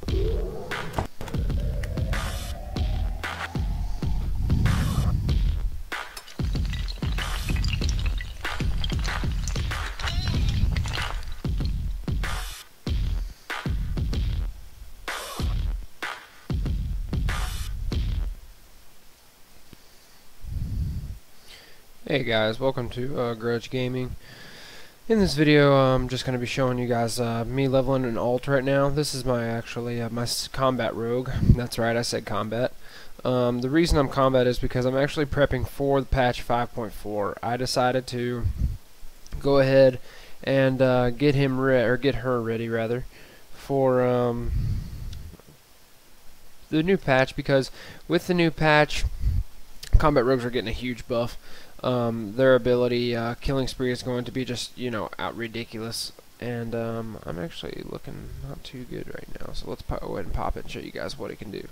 Hey guys, welcome to Grudge Gaming. In this video, I'm just going to be showing you guys me leveling an alt right now. This is my my combat rogue. That's right, I said combat. The reason I'm combat is because I'm actually prepping for the patch 5.4. I decided to go ahead and get her ready rather for the new patch, because with the new patch, combat rogues are getting a huge buff. Their ability, Killing Spree, is going to be just, out ridiculous. And I'm actually looking not too good right now, so let's go ahead and pop it and show you guys what it can do.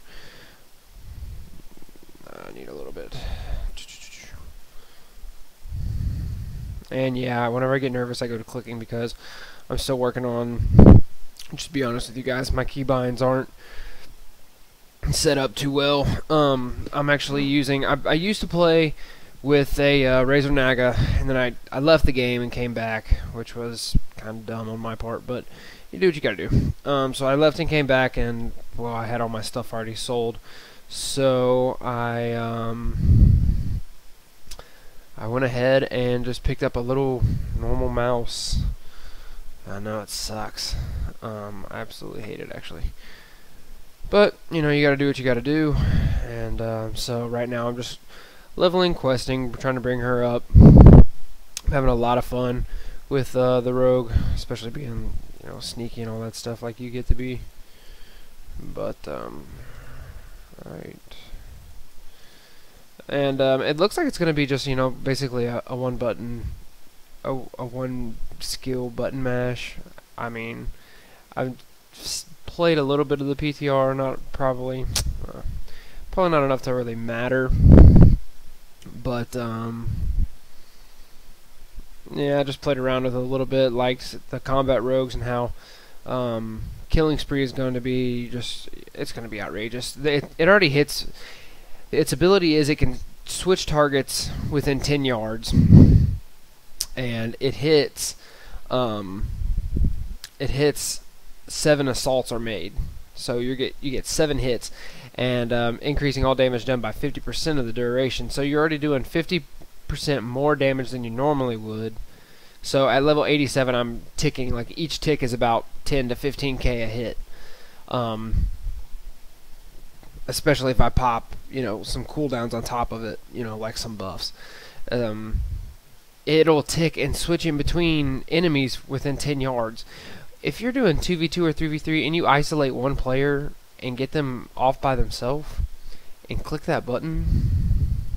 I need a little bit. And yeah, whenever I get nervous, I go to clicking because I'm still working on, just to be honest with you guys, my keybinds aren't set up too well. I'm actually using, I used to play with a Razor Naga, and then I left the game and came back, which was kind of dumb on my part, but you do what you gotta do. So I left and came back, and well, I had all my stuff already sold, so I went ahead and just picked up a little normal mouse. I know it sucks. I absolutely hate it, actually. But you gotta do what you gotta do, and so right now I'm just leveling, questing, trying to bring her up. I'm having a lot of fun with the rogue, especially being sneaky and all that stuff like you get to be. But right, and it looks like it's gonna be just basically a one skill button mash. I mean, I've played a little bit of the PTR, probably not enough to really matter. But yeah, I just played around with it a little bit, liked the combat rogues and how Killing Spree is going to be it's going to be outrageous. It already hits. Its ability is it can switch targets within 10 yards, and it hits 7 assaults are made. So you get 7 hits, and increasing all damage done by 50% of the duration. So you're already doing 50% more damage than you normally would. So at level 87, I'm ticking, like each tick is about 10 to 15k a hit. Especially if I pop, some cooldowns on top of it, like some buffs. It'll tick and switch in between enemies within 10 yards. If you're doing 2v2 or 3v3 and you isolate one player and get them off by themselves and click that button,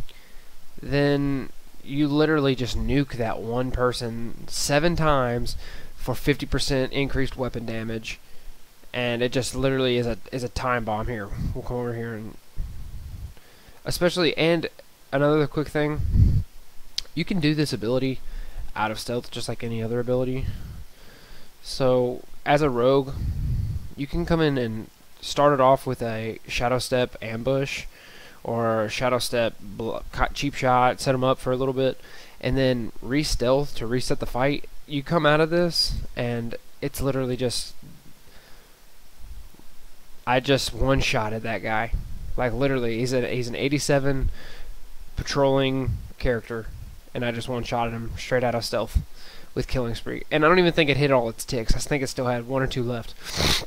then you literally just nuke that one person 7 times for 50% increased weapon damage, and it just literally is a time bomb. Here, we'll come over here, and especially, and another quick thing, you can do this ability out of stealth just like any other ability. So as a rogue, you can come in and start it off with a Shadow Step ambush or Shadow Step cheap shot, set them up for a little bit, and then re-stealth to reset the fight. You come out of this, and it's literally just, I just one-shotted that guy. Like literally, he's an 87 patrolling character, and I just one-shotted him straight out of stealth with Killing Spree. And I don't even think it hit all its ticks. I think it still had 1 or 2 left.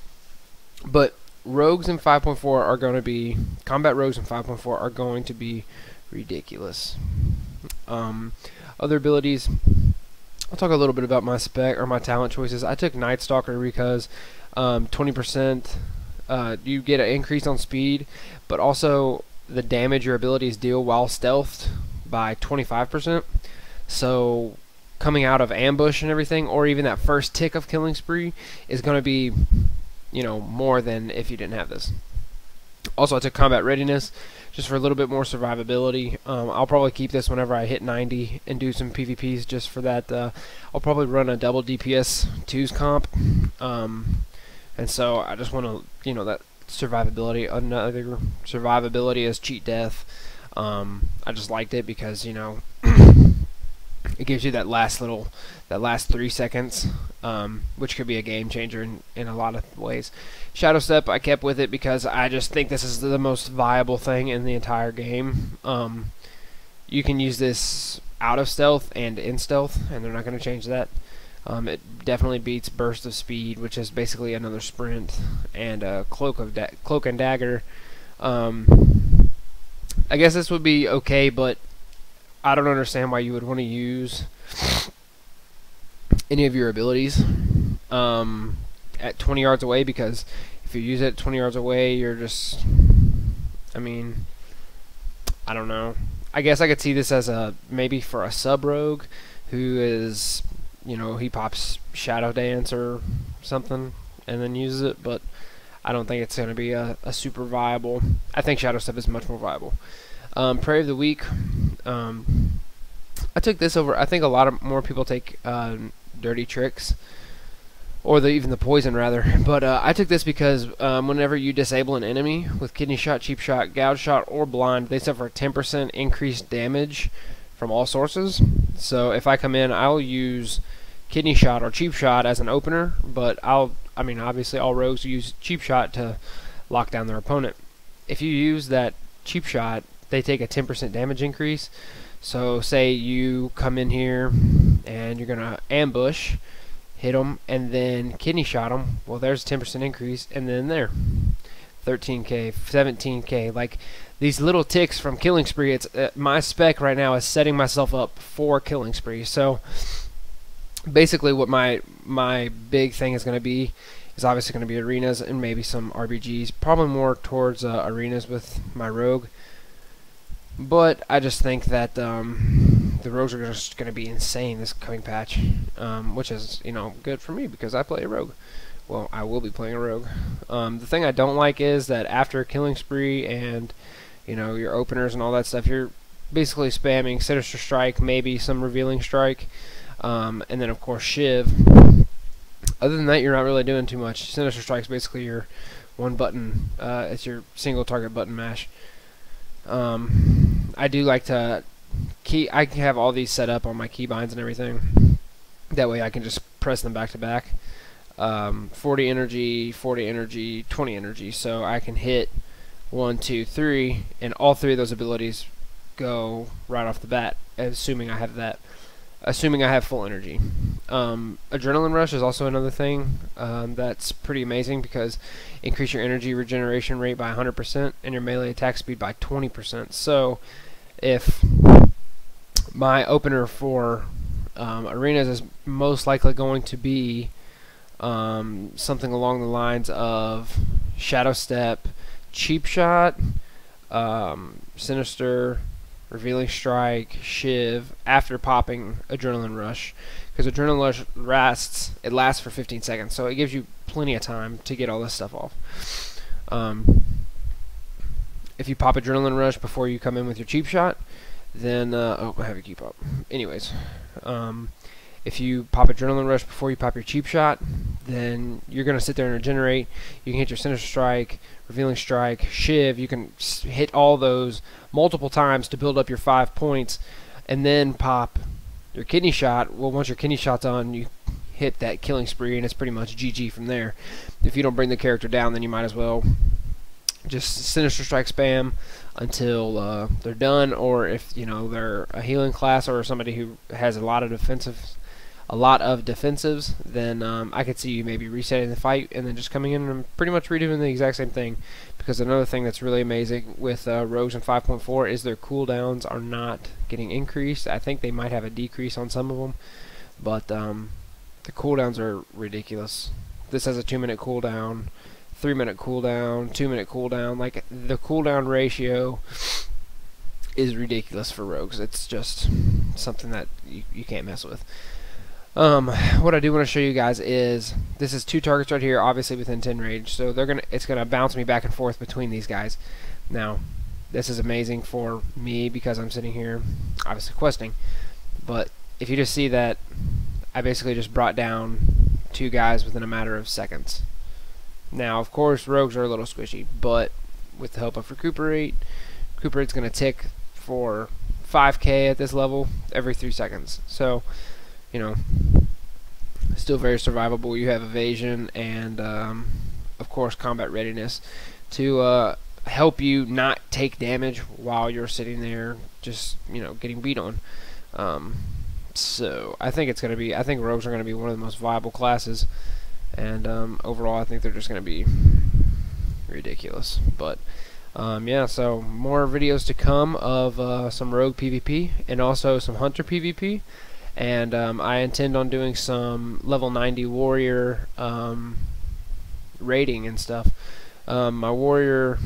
But rogues in 5.4 are going to be, combat rogues in 5.4 are going to be ridiculous. Other abilities, I'll talk a little bit about my spec or my talent choices. I took Night Stalker because 20%, you get an increase on speed, but also the damage your abilities deal while stealthed by 25%. So coming out of ambush and everything, or even that first tick of Killing Spree, is going to be, more than if you didn't have this. Also, I took Combat Readiness just for a little bit more survivability. I'll probably keep this whenever I hit 90 and do some PvPs just for that. I'll probably run a double DPS 2's comp, And so I just want to, that survivability. Another survivability is cheat death. I just liked it because it gives you that last 3 seconds, which could be a game changer in a lot of ways. Shadow Step, I kept with it because I just think this is the most viable thing in the entire game. You can use this out of stealth and in stealth, and they're not going to change that. It definitely beats Burst of Speed, which is basically another sprint, and Cloak and Dagger. I guess this would be okay, but I don't understand why you would want to use any of your abilities at 20 yards away, because if you use it 20 yards away, you're just, I don't know. I guess I could see this as maybe for a sub-rogue who is, he pops Shadow Dance or something and then uses it, but I don't think it's going to be a super viable. I think Shadow Step is much more viable. Prey of the Weak. I took this over. I think a lot of more people take Dirty Tricks, or even the Poison rather. But I took this because whenever you disable an enemy with Kidney Shot, Cheap Shot, Gouge Shot, or Blind, they suffer 10% increased damage from all sources. So if I come in, I'll use Kidney Shot or Cheap Shot as an opener, but obviously all rogues use Cheap Shot to lock down their opponent. If you use that Cheap Shot, they take a 10% damage increase. So say you come in here and you're gonna ambush, hit them, and then Kidney Shot them. Well, there's a 10% increase, and then there, 13k, 17k. Like these little ticks from Killing Spree. It's my spec right now is setting myself up for Killing Spree. So basically, what my big thing is going to be is obviously going to be arenas and maybe some RBGs. Probably more towards arenas with my rogue. But I just think that the rogues are just going to be insane this coming patch, which is good for me because I play a rogue. Well, I will be playing a rogue. The thing I don't like is that after Killing Spree and your openers and all that stuff, you're basically spamming Sinister Strike, maybe some Revealing Strike, and then of course Shiv. Other than that, you're not really doing too much. Sinister Strike's basically your one button. It's your single target button mash. I do like to I can have all these set up on my keybinds and everything. That way I can just press them back to back. 40 energy, 40 energy, 20 energy. So I can hit 1, 2, 3, and all three of those abilities go right off the bat, assuming I have that. Assuming I have full energy. Adrenaline Rush is also another thing that's pretty amazing because increase your energy regeneration rate by 100% and your melee attack speed by 20%. So if my opener for arenas is most likely going to be something along the lines of Shadow Step, Cheap Shot, Sinister, Revealing Strike, Shiv, after popping Adrenaline Rush. Because Adrenaline Rush lasts for 15 seconds, so it gives you plenty of time to get all this stuff off. If you pop Adrenaline Rush before you come in with your Cheap Shot, then, I have you keep up. Anyways, if you pop Adrenaline Rush before you pop your Cheap Shot, then you're going to sit there and regenerate. You can hit your Sinister Strike, Revealing Strike, Shiv. You can hit all those multiple times to build up your 5 points, and then pop your Kidney Shot. Well, once your Kidney Shot's on, you hit that Killing Spree, and it's pretty much GG from there. If you don't bring the character down, then you might as well just Sinister Strike spam until they're done, or if they're a healing class or somebody who has a lot of defensives, then I could see you maybe resetting the fight and then just coming in and pretty much redoing the exact same thing. Because another thing that's really amazing with rogues in 5.4 is their cooldowns are not getting increased. I think they might have a decrease on some of them, but the cooldowns are ridiculous. This has a 2-minute cooldown, 3-minute cooldown, 2-minute cooldown. Like, the cooldown ratio is ridiculous for rogues. It's just something that you can't mess with. What I do want to show you guys is this is 2 targets right here, obviously within 10 range. So it's gonna bounce me back and forth between these guys. Now, this is amazing for me because I'm sitting here, obviously questing. But if you just see that, I basically just brought down 2 guys within a matter of seconds. Now, of course, rogues are a little squishy, but with the help of Recuperate's going to tick for 5k at this level every 3 seconds. So, you know, still very survivable. You have evasion and, of course, combat readiness to help you not take damage while you're sitting there just, you know, getting beat on. So I think it's going to be, I think rogues are going to be one of the most viable classes, and overall I think they're just going to be ridiculous. But yeah, so more videos to come of some rogue PvP and also some hunter PvP, and I intend on doing some level 90 warrior raiding and stuff. My warrior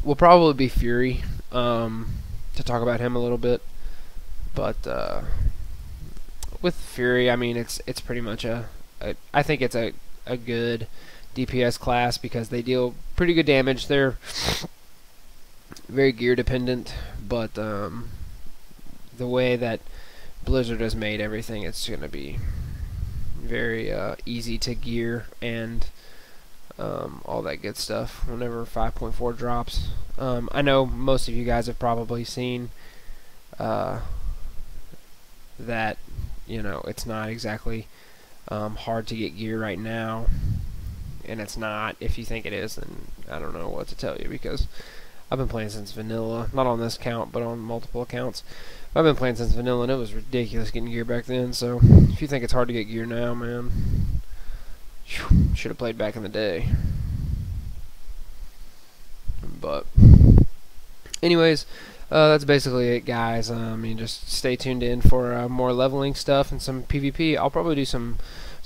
will probably be Fury, to talk about him a little bit, but with Fury, I mean, it's pretty much I think it's a good DPS class because they deal pretty good damage. They're very gear dependent, but the way that Blizzard has made everything, it's going to be very easy to gear and all that good stuff whenever 5.4 drops. I know most of you guys have probably seen that, you know, it's not exactly hard to get gear right now, and it's not. If you think it is, then I don't know what to tell you, because I've been playing since vanilla, not on this account but on multiple accounts. I've been playing since vanilla and it was ridiculous getting gear back then. So if you think it's hard to get gear now, man, should have played back in the day. But anyways, that's basically it, guys. I mean, just stay tuned in for more leveling stuff and some PvP. I'll probably do some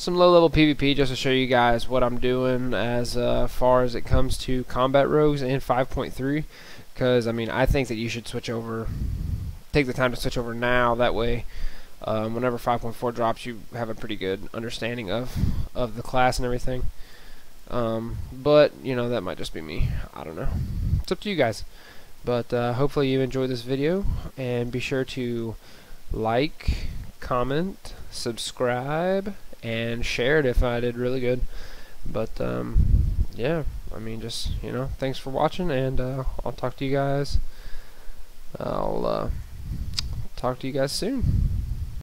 low-level PvP just to show you guys what I'm doing as far as it comes to combat rogues in 5.3. Because I mean, I think that you should switch over. Take the time to switch over now. That way, whenever 5.4 drops, you have a pretty good understanding of the class and everything. But you know, that might just be me. I don't know. It's up to you guys. But hopefully you enjoyed this video, and be sure to like, comment, subscribe, and share it if I did really good. But yeah, I mean, just, you know, thanks for watching, and I'll talk to you guys. I'll talk to you guys soon.